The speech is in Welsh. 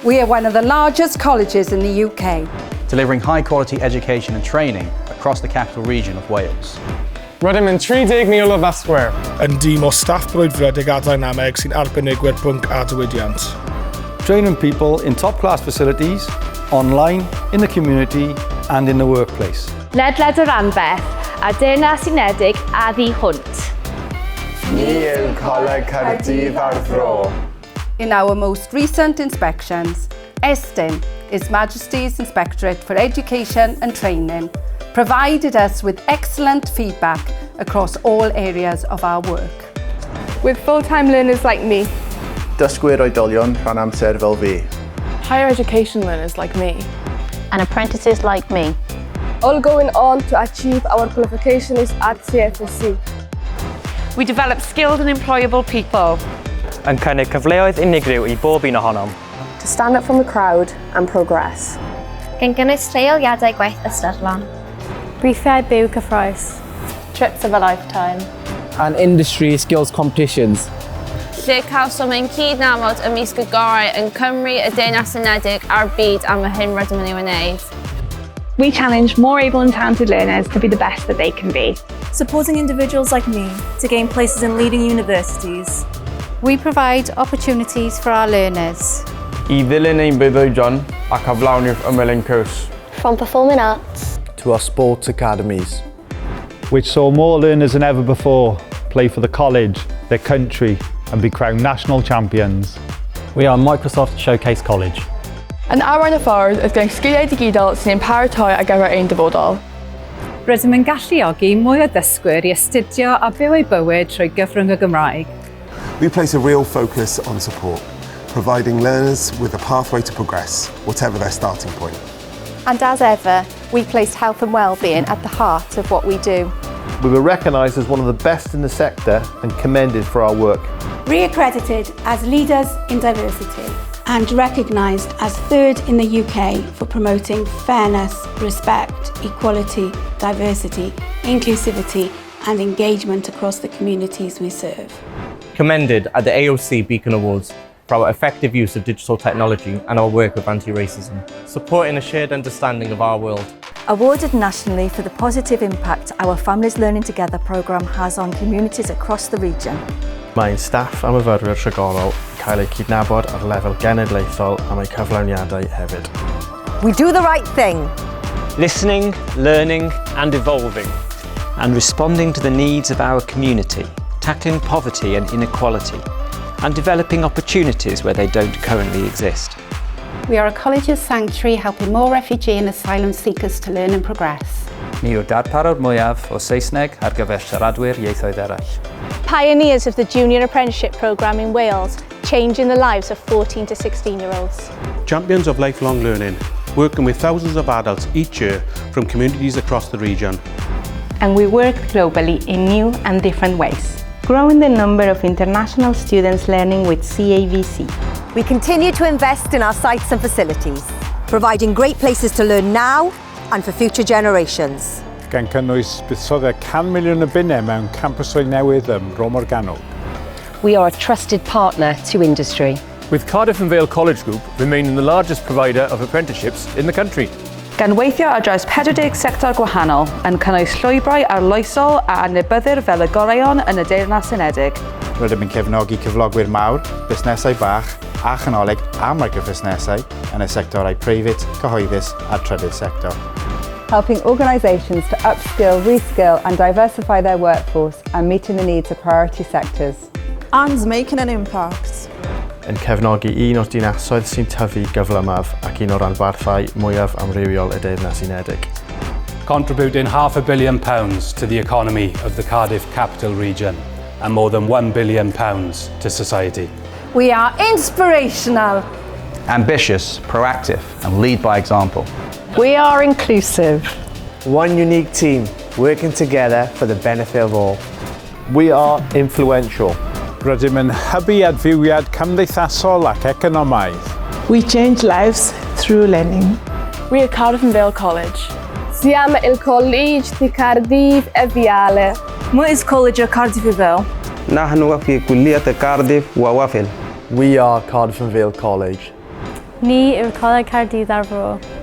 We are one of the largest colleges in the UK, delivering high-quality education and training across the capital region of Wales. Rydym yn 30 mil o ddysgwyr. Yn dîm o staff brwydfredig a dynameg sy'n arbenigwyr pwnc a diwydiant. Training people in top-class facilities, online, in the community and in the workplace. Ledled o Ranbeth a Deyrnas Unedig a Ddi Hwnt. Ni yw Coleg Caerdydd ar Fro. In our most recent inspections, Estyn, His Majesty's Inspectorate for Education and Training, provided us with excellent feedback across all areas of our work. With full-time learners like me. Dysgwyr oedolion rhan amser fel fi. Higher education learners like me. And apprentices like me. All going on to achieve our qualifications at CFSC. We develop skilled and employable people. Yn cynnig cyfleoedd unigryw I bob un ohonom. To stand up from the crowd and progress. Gan gynnwys lleoliadau gwaith ystyrlon. Briefiau byw cyffroes. Trips of a lifetime. And industry skills competitions. Lle cawsom ein cydnabod ymysg y gorau yn Cymru, y Deyrnas Unedig a'r byd am y hyn rydym yn ei wneud. We challenge more able and talented learners to be the best that they can be. Supporting individuals like me to gain places in leading universities. We provide opportunities for our learners. I ddilyn ein breuddwydion a cyflawni'r ymwelyn cwrs. From performing arts to our sports academies, which saw more learners than ever before play for the college, their country and be crowned national champions. We are Microsoft Showcase College. Yn arwain y ffordd ydych gan sgiliau digidol sy'n paratoi ar gyfer ein dyfodol. Rydym yn galluogi mwy o ddysgwyr I astudio a byw eu bywyd trwy gyfrwng y Gymraeg. We place a real focus on support, providing learners with a pathway to progress, whatever their starting point. And as ever, we placed health and well-being at the heart of what we do. We were recognised as one of the best in the sector and commended for our work. Re-accredited as leaders in diversity. And recognised as third in the UK for promoting fairness, respect, equality, diversity, inclusivity and engagement across the communities we serve. Commended at the AOC Beacon Awards for our effective use of digital technology and our work with anti-racism, supporting a shared understanding of our world. Awarded nationally for the positive impact our Families Learning Together programme has on communities across the region. Mae'n staff a myfyrwyr trigolol cael eu cydnabod ar lefel genedlaethol am eu cyflawniadau hefyd. We do the right thing. Listening, learning and evolving. And responding to the needs of our community, tackling poverty and inequality, and developing opportunities where they don't currently exist. We are a college's sanctuary helping more refugee and asylum seekers to learn and progress. Ni yw'r darparwr mwyaf o Saesneg ar gyfer siaradwyr ieithoedd eraill. Pioneers of the Junior Apprenticeship Programme in Wales, changing the lives of 14 to 16-year-olds. Champions of lifelong learning, working with thousands of adults each year from communities across the region. And we work globally in new and different ways, growing the number of international students learning with CAVC. We continue to invest in our sites and facilities, providing great places to learn now and for future generations. Gan cynnwys buddsoddiau 100 miliwn o bunnau mewn campusau newydd ym Bro Morgannwg. We are a trusted partner to industry. With Cardiff and Vale College Group remaining the largest provider of apprenticeships in the country. Gan weithio ar draws 40 sector gwahanol yn cynnwys llwybrau arloesol a anebyddur fel y goreuon yn y Deyrnas Unedig. Rydym yn cefnogi cyflogwyr mawr, busnesau bach a chanolig a microbusnesau yn y sectorau preifat, cyhoeddus a trydydd sector. Helping organisations to upskill, reskill and diversify their workforce and meeting the needs of priority sectors. And making an impact. Yn cefnogi un o'r dinasoedd sy'n tyfu gyflymaf ac un o'r anfarthau mwyaf amrywiol y Deyrnas Unedig. Contributing £500 million to the economy of the Cardiff capital region and more than £1 billion to society. We are inspirational, Ambitious, proactive and lead by example. We are inclusive. One unique team working together for the benefit of all. We are influential. Rydym yn hybu adfywiad cymdeithasol ac economaidd. We change lives through learning. We are Cardiff and Vale College. Siamo il College di Cardiff e Viale. What College of Cardiff e Vale? نحن في كلية Cardiff ووافل. We are Cardiff and Vale College. Ni yw'r Coleg Caerdydd ar Fro.